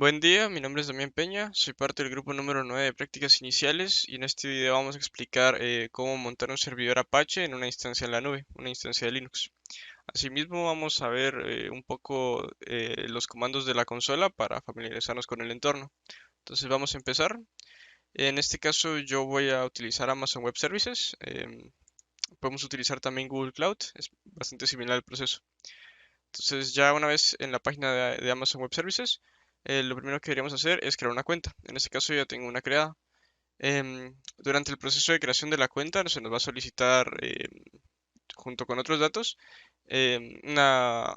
Buen día, mi nombre es Damián Peña, soy parte del grupo número 9 de prácticas iniciales y en este video vamos a explicar cómo montar un servidor Apache en una instancia en la nube, una instancia de Linux. Asimismo vamos a ver un poco los comandos de la consola para familiarizarnos con el entorno. Entonces vamos a empezar. En este caso yo voy a utilizar Amazon Web Services. Podemos utilizar también Google Cloud, es bastante similar el proceso. Entonces ya una vez en la página de Amazon Web Services, lo primero que deberíamos hacer es crear una cuenta. En este caso ya tengo una creada. Durante el proceso de creación de la cuenta se nos va a solicitar, junto con otros datos, una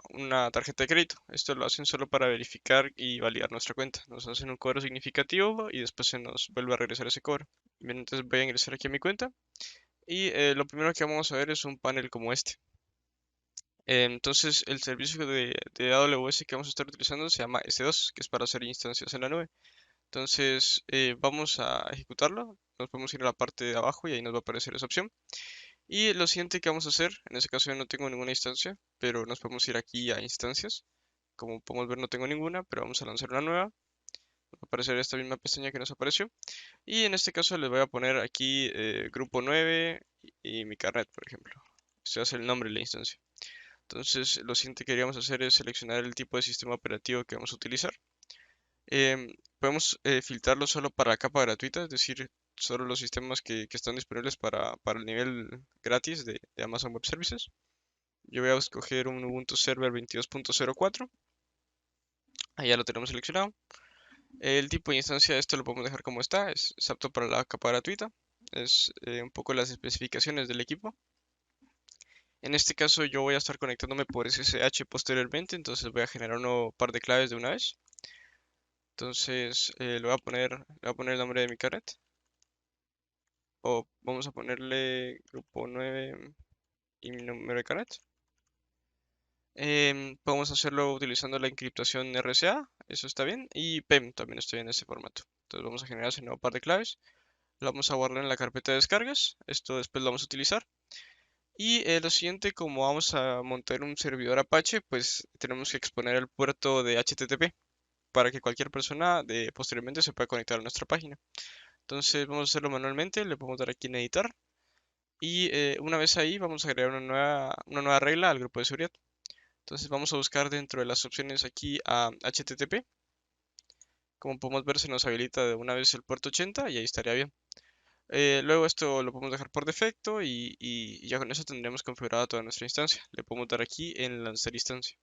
tarjeta de crédito. Esto lo hacen solo para verificar y validar nuestra cuenta. Nos hacen un cobro significativo y después se nos vuelve a regresar ese cobro. Bien, entonces voy a ingresar aquí a mi cuenta y lo primero que vamos a ver es un panel como este. Entonces, el servicio de AWS que vamos a estar utilizando se llama S2, que es para hacer instancias en la nube. Entonces, vamos a ejecutarlo. Nos podemos ir a la parte de abajo y ahí nos va a aparecer esa opción. Y lo siguiente que vamos a hacer, en este caso yo no tengo ninguna instancia, pero nos podemos ir aquí a instancias. Como podemos ver, no tengo ninguna, pero vamos a lanzar una nueva. Nos va a aparecer esta misma pestaña que nos apareció. Y en este caso les voy a poner aquí grupo 9 y mi carnet, por ejemplo. Este va a ser el nombre de la instancia. Entonces, lo siguiente que queríamos hacer es seleccionar el tipo de sistema operativo que vamos a utilizar. Podemos filtrarlo solo para la capa gratuita, es decir, solo los sistemas que están disponibles para el nivel gratis de Amazon Web Services. Yo voy a escoger un Ubuntu Server 22.04. Ahí ya lo tenemos seleccionado. El tipo de instancia de esto lo podemos dejar como está, es apto para la capa gratuita. Es un poco las especificaciones del equipo. En este caso yo voy a estar conectándome por SSH posteriormente, entonces voy a generar un nuevo par de claves de una vez. Entonces le voy a poner el nombre de mi carnet. O vamos a ponerle grupo 9 y mi número de carnet. Podemos hacerlo utilizando la encriptación RSA, eso está bien. Y PEM también estoy en este formato. Entonces vamos a generar ese nuevo par de claves. Lo vamos a guardar en la carpeta de descargas. Esto después lo vamos a utilizar. Y lo siguiente, como vamos a montar un servidor Apache, pues tenemos que exponer el puerto de HTTP para que cualquier persona posteriormente se pueda conectar a nuestra página. Entonces vamos a hacerlo manualmente, le podemos dar aquí en editar y una vez ahí vamos a agregar una nueva regla al grupo de seguridad. Entonces vamos a buscar dentro de las opciones aquí a HTTP. Como podemos ver se nos habilita de una vez el puerto 80 y ahí estaría bien. Luego esto lo podemos dejar por defecto y ya con eso tendremos configurada toda nuestra instancia. Le podemos dar aquí en lanzar instancia.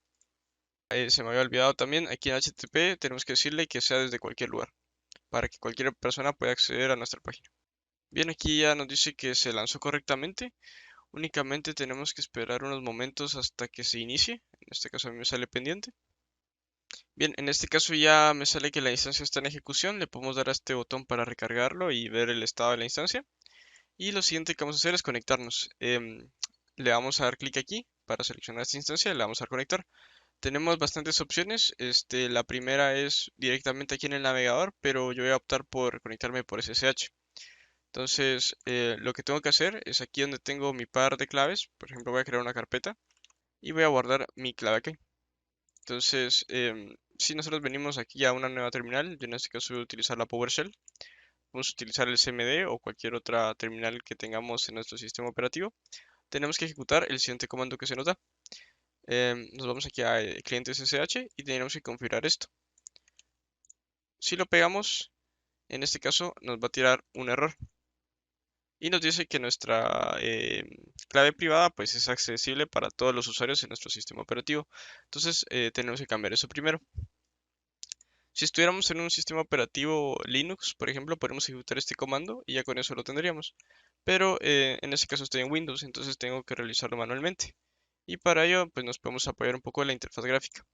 Se me había olvidado también, aquí en HTTP tenemos que decirle que sea desde cualquier lugar, para que cualquier persona pueda acceder a nuestra página. Bien, aquí ya nos dice que se lanzó correctamente. Únicamente tenemos que esperar unos momentos hasta que se inicie. En este caso a mí me sale pendiente. Bien, en este caso ya me sale que la instancia está en ejecución. Le podemos dar a este botón para recargarlo y ver el estado de la instancia. Y lo siguiente que vamos a hacer es conectarnos. Le vamos a dar clic aquí para seleccionar esta instancia y le vamos a dar conectar. Tenemos bastantes opciones. La primera es directamente aquí en el navegador, pero yo voy a optar por conectarme por SSH. Entonces, lo que tengo que hacer es aquí donde tengo mi par de claves. Por ejemplo, voy a crear una carpeta y voy a guardar mi clave aquí. Entonces, si nosotros venimos aquí a una nueva terminal, yo en este caso voy a utilizar la PowerShell. Vamos a utilizar el CMD o cualquier otra terminal que tengamos en nuestro sistema operativo. Tenemos que ejecutar el siguiente comando que se nos da. Nos vamos aquí a clientes SSH y tenemos que configurar esto. Si lo pegamos, en este caso nos va a tirar un error y nos dice que nuestra clave privada pues es accesible para todos los usuarios en nuestro sistema operativo. Entonces tenemos que cambiar eso primero. Si estuviéramos en un sistema operativo Linux, por ejemplo, podemos ejecutar este comando y ya con eso lo tendríamos. Pero en este caso estoy en Windows, entonces tengo que realizarlo manualmente. Y para ello pues nos podemos apoyar un poco en la interfaz gráfica.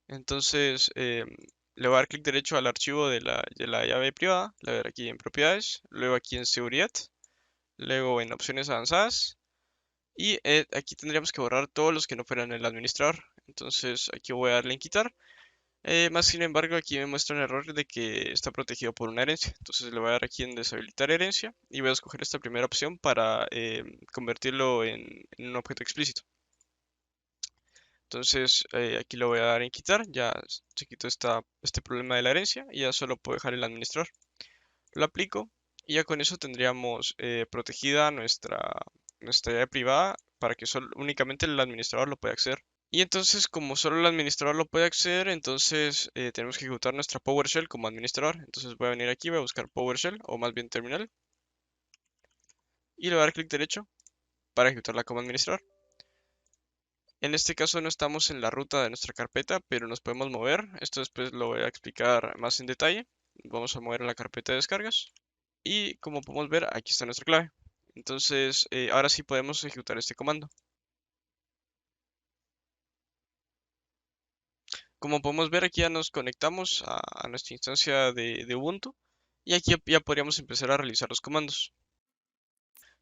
Entonces le voy a dar clic derecho al archivo de la llave privada, le voy a dar aquí en propiedades, luego aquí en seguridad, luego en opciones avanzadas y aquí tendríamos que borrar todos los que no fueran el administrador. Entonces aquí voy a darle en quitar. Más sin embargo, aquí me muestra un error de que está protegido por una herencia. Entonces le voy a dar aquí en deshabilitar herencia y voy a escoger esta primera opción para convertirlo en un objeto explícito. Entonces aquí lo voy a dar en quitar, ya se quitó este problema de la herencia y ya solo puedo dejar el administrar. Lo aplico y ya con eso tendríamos protegida nuestra llave privada para que únicamente el administrador lo pueda acceder. Y entonces, como solo el administrador lo puede acceder, entonces tenemos que ejecutar nuestra PowerShell como administrador. Entonces voy a venir aquí, voy a buscar PowerShell o más bien terminal y le voy a dar clic derecho para ejecutarla como administrador. En este caso no estamos en la ruta de nuestra carpeta, pero nos podemos mover. Esto después lo voy a explicar más en detalle. Vamos a mover a la carpeta de descargas. Y como podemos ver, aquí está nuestra clave. Entonces, ahora sí podemos ejecutar este comando. Como podemos ver, aquí ya nos conectamos a nuestra instancia de Ubuntu. Y aquí ya podríamos empezar a realizar los comandos.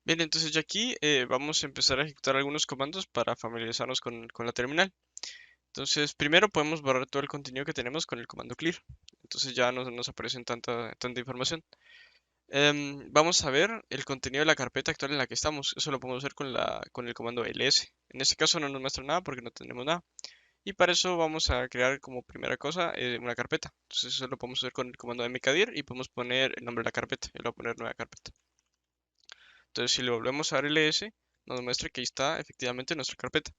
Bien, entonces ya aquí vamos a empezar a ejecutar algunos comandos para familiarizarnos con la terminal. Entonces, primero podemos borrar todo el contenido que tenemos con el comando clear. Entonces ya no nos aparece tanta información. Vamos a ver el contenido de la carpeta actual en la que estamos. Eso lo podemos hacer con el comando ls. En este caso no nos muestra nada porque no tenemos nada. Y para eso vamos a crear como primera cosa una carpeta. Entonces eso lo podemos hacer con el comando mkdir y podemos poner el nombre de la carpeta. Yo le voy a poner nueva carpeta. Entonces si le volvemos a dar ls, nos muestra que ahí está efectivamente nuestra carpeta.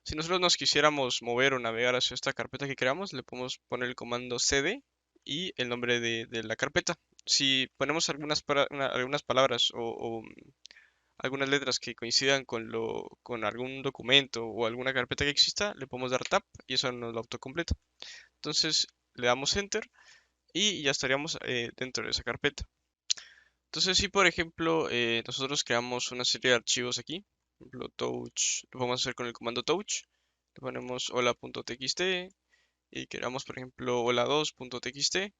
Si nosotros nos quisiéramos mover o navegar hacia esta carpeta que creamos, le podemos poner el comando cd y el nombre de la carpeta. Si ponemos algunas palabras o algunas letras que coincidan con algún documento o alguna carpeta que exista, le podemos dar tab y eso nos lo autocompleta. Entonces le damos enter y ya estaríamos dentro de esa carpeta. Entonces si por ejemplo nosotros creamos una serie de archivos aquí, por ejemplo touch, lo vamos a hacer con el comando touch, le ponemos hola.txt y creamos por ejemplo hola2.txt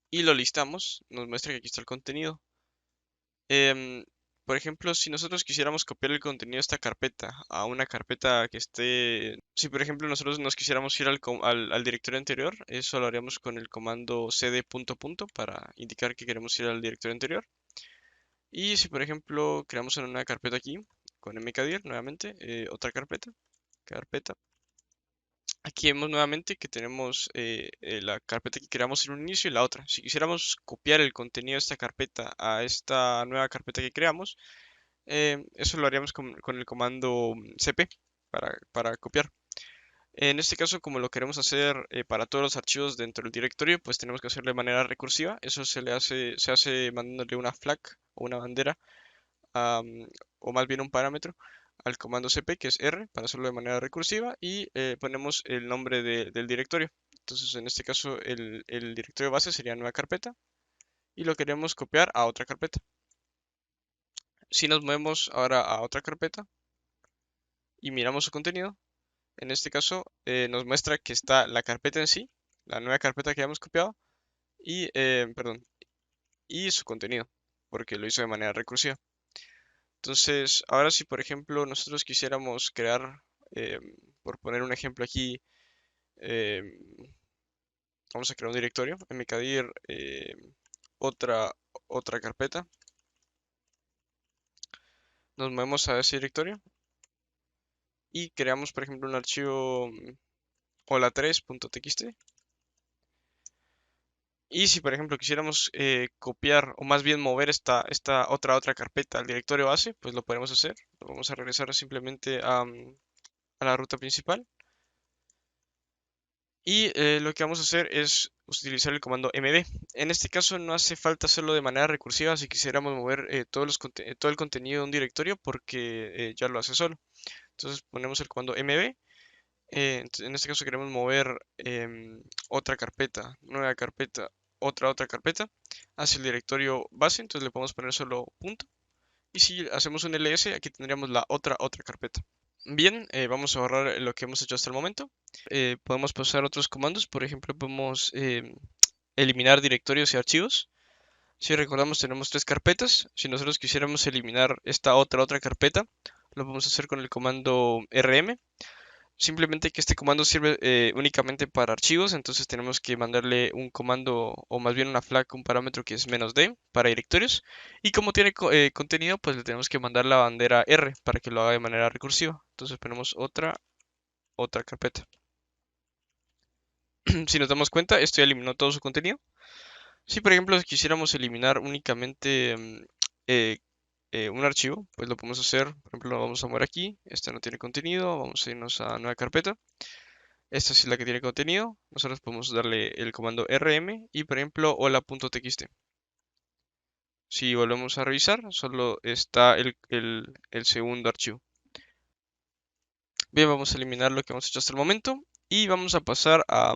y lo listamos, nos muestra que aquí está el contenido. Em, por ejemplo, si nosotros quisiéramos copiar el contenido de esta carpeta a una carpeta que esté, si por ejemplo nosotros nos quisiéramos ir al directorio anterior, eso lo haríamos con el comando cd para indicar que queremos ir al directorio anterior. Y si por ejemplo creamos en una carpeta aquí, con mkdir nuevamente, otra carpeta. Aquí vemos nuevamente que tenemos la carpeta que creamos en un inicio y la otra. Si quisiéramos copiar el contenido de esta carpeta a esta nueva carpeta que creamos, eso lo haríamos con el comando cp para copiar. En este caso, como lo queremos hacer para todos los archivos dentro del directorio, pues tenemos que hacerlo de manera recursiva. Eso se hace mandándole una flag o una bandera, o más bien un parámetro al comando cp, que es R, para hacerlo de manera recursiva, y ponemos el nombre del directorio. Entonces, en este caso, el directorio base sería nueva carpeta, y lo queremos copiar a otra carpeta. Si nos movemos ahora a otra carpeta y miramos su contenido, en este caso nos muestra que está la carpeta en sí, la nueva carpeta que habíamos copiado, y, perdón, y su contenido, porque lo hizo de manera recursiva. Entonces, ahora si por ejemplo nosotros quisiéramos crear, eh, por poner un ejemplo aquí, eh, vamos a crear un directorio, mkdir otra, otra carpeta, nos movemos a ese directorio y creamos por ejemplo un archivo hola3.txt. Y si por ejemplo quisiéramos copiar o más bien mover esta otra carpeta al directorio base, pues lo podemos hacer. Lo vamos a regresar simplemente a la ruta principal. Y lo que vamos a hacer es utilizar el comando md. En este caso no hace falta hacerlo de manera recursiva si quisiéramos mover todo el contenido de un directorio porque ya lo hace solo. Entonces ponemos el comando md. En este caso queremos mover otra carpeta, nueva carpeta, otra carpeta hacia el directorio base. Entonces le podemos poner solo punto. Y si hacemos un ls, aquí tendríamos la otra carpeta. Bien, vamos a borrar lo que hemos hecho hasta el momento. Podemos pasar otros comandos, por ejemplo, podemos eliminar directorios y archivos. Si recordamos, tenemos tres carpetas. Si nosotros quisiéramos eliminar esta otra carpeta, lo podemos hacer con el comando rm. Simplemente que este comando sirve únicamente para archivos, entonces tenemos que mandarle un comando o más bien una flag, un parámetro que es "-d" para directorios. Y como tiene contenido, pues le tenemos que mandar la bandera R para que lo haga de manera recursiva. Entonces ponemos otra otra carpeta. Si nos damos cuenta, esto ya eliminó todo su contenido. Si por ejemplo quisiéramos eliminar únicamente eh, un archivo, pues lo podemos hacer. Por ejemplo, lo vamos a mover aquí. Este no tiene contenido. Vamos a irnos a nueva carpeta. Esta sí es la que tiene contenido. Nosotros podemos darle el comando rm y por ejemplo hola.txt. Si volvemos a revisar, solo está el segundo archivo. Bien, vamos a eliminar lo que hemos hecho hasta el momento y vamos a pasar a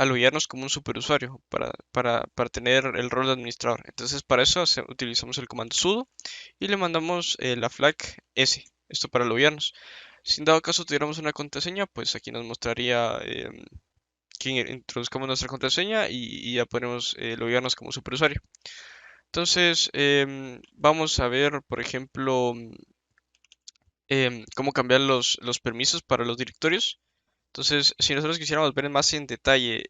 loguearnos como un superusuario para tener el rol de administrador. Entonces, para eso utilizamos el comando sudo y le mandamos la flag s, esto para loguearnos. Si en dado caso tuviéramos una contraseña, pues aquí nos mostraría que introduzcamos nuestra contraseña y ya podemos loguearnos como superusuario. Entonces, vamos a ver, por ejemplo, cómo cambiar los permisos para los directorios. Entonces, si nosotros quisiéramos ver más en detalle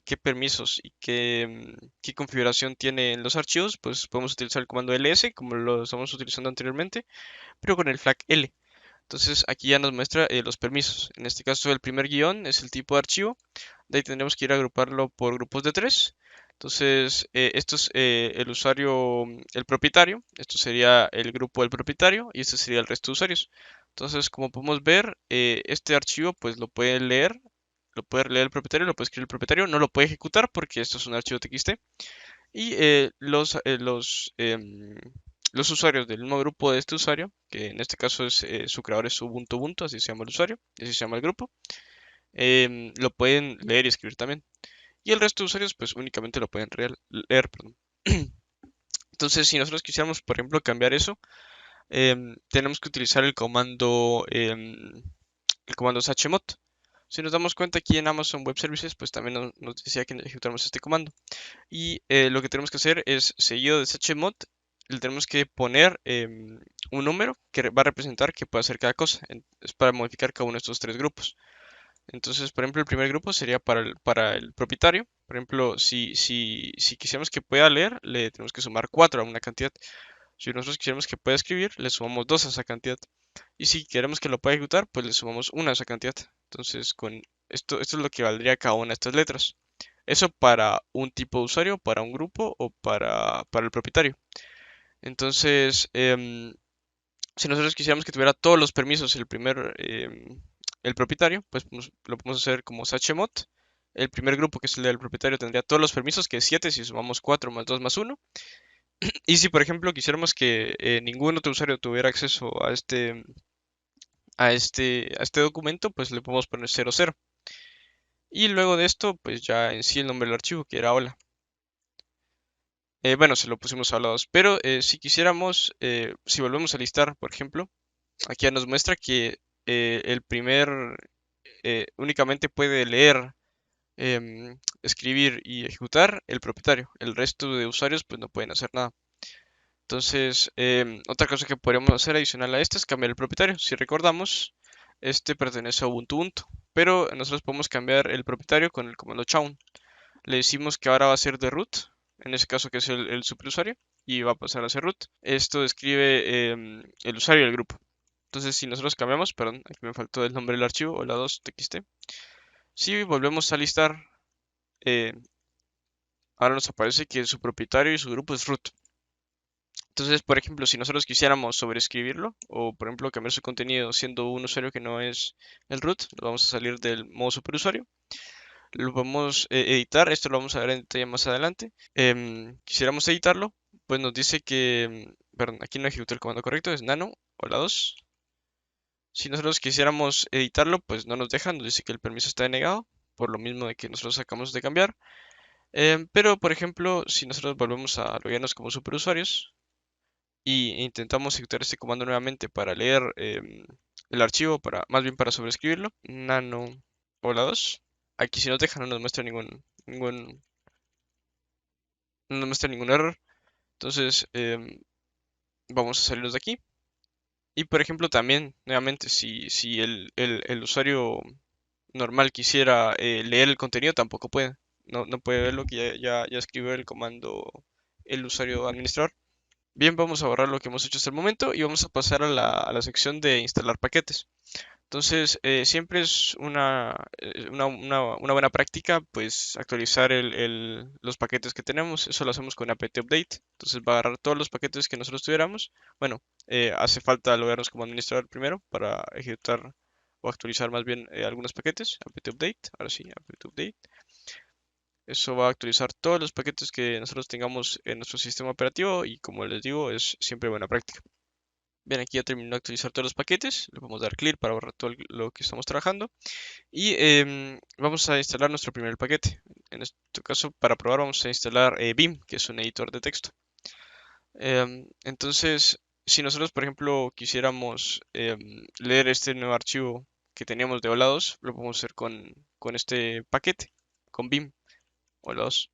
qué permisos y qué configuración tienen los archivos, pues podemos utilizar el comando ls como lo estamos utilizando anteriormente, pero con el flag L. Entonces aquí ya nos muestra los permisos. En este caso el primer guión es el tipo de archivo. De ahí tendremos que ir a agruparlo por grupos de 3. Entonces esto es el usuario, el propietario. Esto sería el grupo del propietario y este sería el resto de usuarios. Entonces como podemos ver, este archivo pues lo puede leer el propietario, lo puede escribir el propietario, no lo puede ejecutar porque esto es un archivo TXT. Y los usuarios del mismo grupo de este usuario, que en este caso es su creador es Ubuntu Ubuntu, así se llama el usuario, así se llama el grupo, lo pueden leer y escribir también. Y el resto de usuarios, pues únicamente lo pueden leer, perdón. Entonces, si nosotros quisiéramos, por ejemplo, cambiar eso, tenemos que utilizar el comando chmod. Si nos damos cuenta aquí en Amazon Web Services, pues también nos decía que ejecutáramos este comando. Y lo que tenemos que hacer es, seguido de chmod, le tenemos que poner un número que va a representar qué puede hacer cada cosa. Es para modificar cada uno de estos tres grupos. Entonces, por ejemplo, el primer grupo sería para el propietario. Por ejemplo, si quisiéramos que pueda leer, le tenemos que sumar 4 a una cantidad. Si nosotros quisiéramos que pueda escribir, le sumamos 2 a esa cantidad. Y si queremos que lo pueda ejecutar, pues le sumamos 1 a esa cantidad. Entonces, con esto es lo que valdría cada una de estas letras. Eso para un tipo de usuario, para un grupo o para el propietario. Entonces, si nosotros quisiéramos que tuviera todos los permisos el propietario, pues lo podemos hacer como chmod. El primer grupo, que es el del propietario, tendría todos los permisos, que es 7 si sumamos 4 más 2 más 1. Y si, por ejemplo, quisiéramos que ningún otro usuario tuviera acceso a este documento, pues le podemos poner 00. Y luego de esto, pues ya en sí el nombre del archivo, que era hola. Bueno, se lo pusimos a los, pero si quisiéramos, si volvemos a listar, por ejemplo, aquí ya nos muestra que únicamente puede leer, escribir y ejecutar el propietario. El resto de usuarios pues no pueden hacer nada. Entonces, otra cosa que podríamos hacer adicional a esto es cambiar el propietario. Si recordamos, este pertenece a Ubuntu Ubuntu, pero nosotros podemos cambiar el propietario con el comando chown. Le decimos que ahora va a ser de root, en ese caso que es el superusuario, y va a pasar a ser root. Esto describe el usuario del grupo. Entonces, si nosotros cambiamos, perdón, aquí me faltó el nombre del archivo, hola2.txt. Si volvemos a listar, eh, ahora nos aparece que su propietario y su grupo es root. Entonces, por ejemplo, si nosotros quisiéramos sobreescribirlo, o por ejemplo cambiar su contenido siendo un usuario que no es el root, nos vamos a salir del modo superusuario. Lo podemos editar, esto lo vamos a ver en detalle más adelante. Quisiéramos editarlo, pues nos dice que, perdón, aquí no ejecuté el comando correcto, es nano, hola 2. Si nosotros quisiéramos editarlo, pues no nos deja, nos dice que el permiso está denegado, por lo mismo de que nosotros acabamos de cambiar. Pero, por ejemplo, si nosotros volvemos a loguearnos como superusuarios y intentamos ejecutar este comando nuevamente para leer el archivo, más bien para sobreescribirlo, nano hola 2. Aquí si nos deja no nos muestra ningún, no nos muestra ningún error. Entonces, vamos a salirnos de aquí. Y por ejemplo, también, nuevamente, si el usuario normal quisiera leer el contenido, tampoco puede. No puede ver lo que ya escribió el comando el usuario administrador. Bien, vamos a borrar lo que hemos hecho hasta el momento y vamos a pasar a la sección de instalar paquetes. Entonces, siempre es una buena práctica, pues, actualizar los paquetes que tenemos. Eso lo hacemos con apt update. Entonces, va a agarrar todos los paquetes que nosotros tuviéramos. Bueno, hace falta loguearnos como administrador primero para ejecutar o actualizar más bien algunos paquetes. Apt update, ahora sí, apt update. Eso va a actualizar todos los paquetes que nosotros tengamos en nuestro sistema operativo y como les digo, es siempre buena práctica. Bien, aquí ya terminó de actualizar todos los paquetes. Le vamos a dar clear para borrar todo lo que estamos trabajando. Y vamos a instalar nuestro primer paquete. En este caso, para probar, vamos a instalar Vim, que es un editor de texto. Entonces, si nosotros, por ejemplo, quisiéramos leer este nuevo archivo que teníamos de hola2, lo podemos hacer con este paquete, con Vim hola2.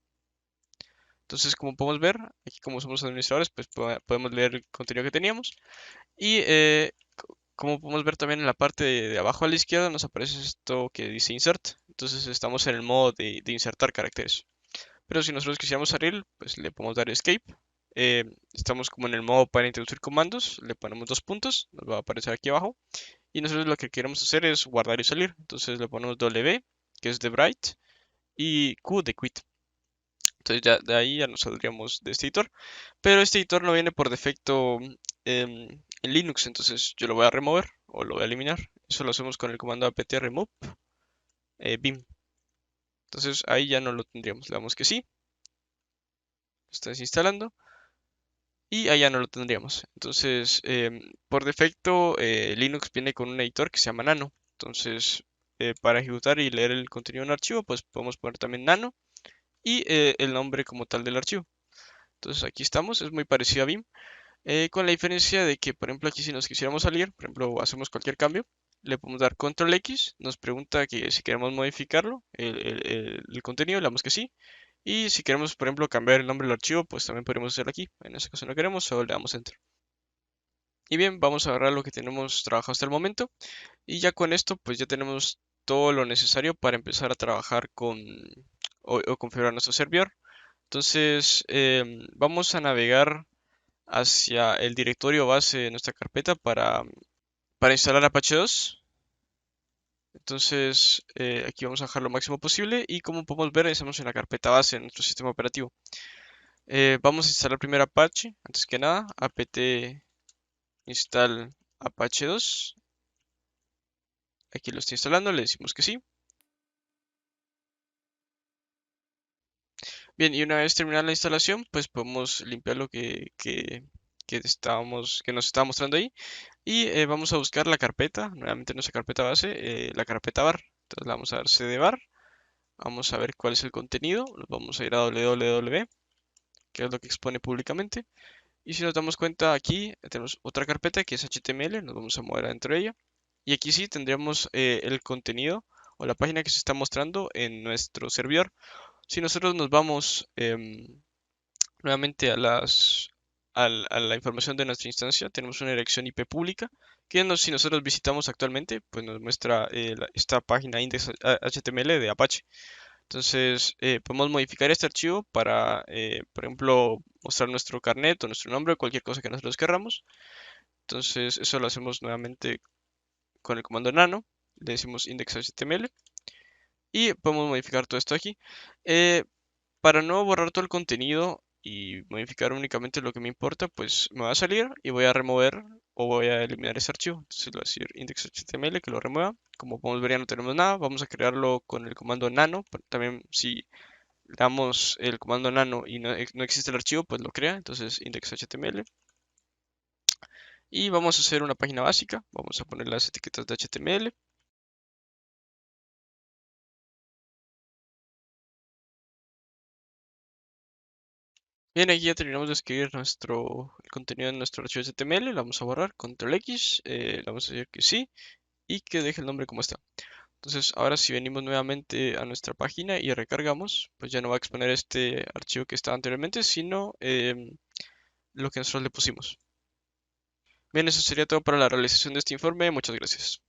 Entonces, como podemos ver, aquí como somos administradores, pues podemos leer el contenido que teníamos. Y como podemos ver también en la parte de abajo a la izquierda nos aparece esto que dice insert. Entonces estamos en el modo de insertar caracteres. Pero si nosotros quisiéramos salir, pues le podemos dar escape. Estamos como en el modo para introducir comandos. Le ponemos dos puntos, nos va a aparecer aquí abajo. Y nosotros lo que queremos hacer es guardar y salir. Entonces le ponemos W, que es de Bright, y Q de Quit. Entonces ya de ahí ya nos saldríamos de este editor. Pero este editor no viene por defecto en Linux, entonces yo lo voy a remover o lo voy a eliminar. Eso lo hacemos con el comando apt remove vim. Entonces ahí ya no lo tendríamos. Le damos que sí. Está desinstalando. Y ahí ya no lo tendríamos. Entonces, por defecto, Linux viene con un editor que se llama Nano. Entonces, para ejecutar y leer el contenido de un archivo, pues podemos poner también Nano y el nombre como tal del archivo. Entonces aquí estamos, es muy parecido a Vim. Con la diferencia de que, por ejemplo, aquí si nos quisiéramos salir, por ejemplo, hacemos cualquier cambio, le podemos dar control X, nos pregunta que si queremos modificarlo, el contenido, le damos que sí. Y si queremos, por ejemplo, cambiar el nombre del archivo, pues también podemos hacerlo aquí. En este caso no queremos, solo le damos enter. Y bien, vamos a agarrar lo que tenemos trabajado hasta el momento. Y ya con esto, pues ya tenemos todo lo necesario para empezar a trabajar con o configurar nuestro servidor. Entonces, vamos a navegar hacia el directorio base de nuestra carpeta para instalar Apache 2. Entonces, aquí vamos a bajar lo máximo posible y como podemos ver, estamos en la carpeta base de nuestro sistema operativo. Vamos a instalar primero Apache, antes que nada, apt install Apache 2. Aquí lo estoy instalando, le decimos que sí. Bien, y una vez terminada la instalación, pues podemos limpiar lo que nos estaba mostrando ahí. Y vamos a buscar la carpeta, nuevamente nuestra carpeta base, la carpeta var. Entonces le vamos a dar cd var. Vamos a ver cuál es el contenido. Nos vamos a ir a www, que es lo que expone públicamente. Y si nos damos cuenta aquí tenemos otra carpeta que es HTML. Nos vamos a mover adentro de ella. Y aquí sí tendríamos el contenido o la página que se está mostrando en nuestro servidor. Si nosotros nos vamos nuevamente a la información de nuestra instancia, tenemos una dirección IP pública que si nosotros visitamos actualmente, pues nos muestra esta página index.html de Apache. Entonces, podemos modificar este archivo para, por ejemplo, mostrar nuestro carnet o nuestro nombre o cualquier cosa que nosotros querramos. Entonces, eso lo hacemos nuevamente con el comando nano. Le decimos index.html y podemos modificar todo esto aquí. Para no borrar todo el contenido y modificar únicamente lo que me importa, pues me va a salir y voy a remover o voy a eliminar ese archivo. Entonces le voy a decir index.html que lo remueva. Como podemos ver ya no tenemos nada. Vamos a crearlo con el comando nano. También si le damos el comando nano y no existe el archivo, pues lo crea. Entonces index.html. Y vamos a hacer una página básica. Vamos a poner las etiquetas de HTML. Bien, aquí ya terminamos de escribir el contenido de nuestro archivo HTML. Lo vamos a borrar, control X, le vamos a decir que sí y que deje el nombre como está. Entonces, ahora si venimos nuevamente a nuestra página y recargamos, pues ya no va a exponer este archivo que estaba anteriormente, sino lo que nosotros le pusimos. Bien, eso sería todo para la realización de este informe. Muchas gracias.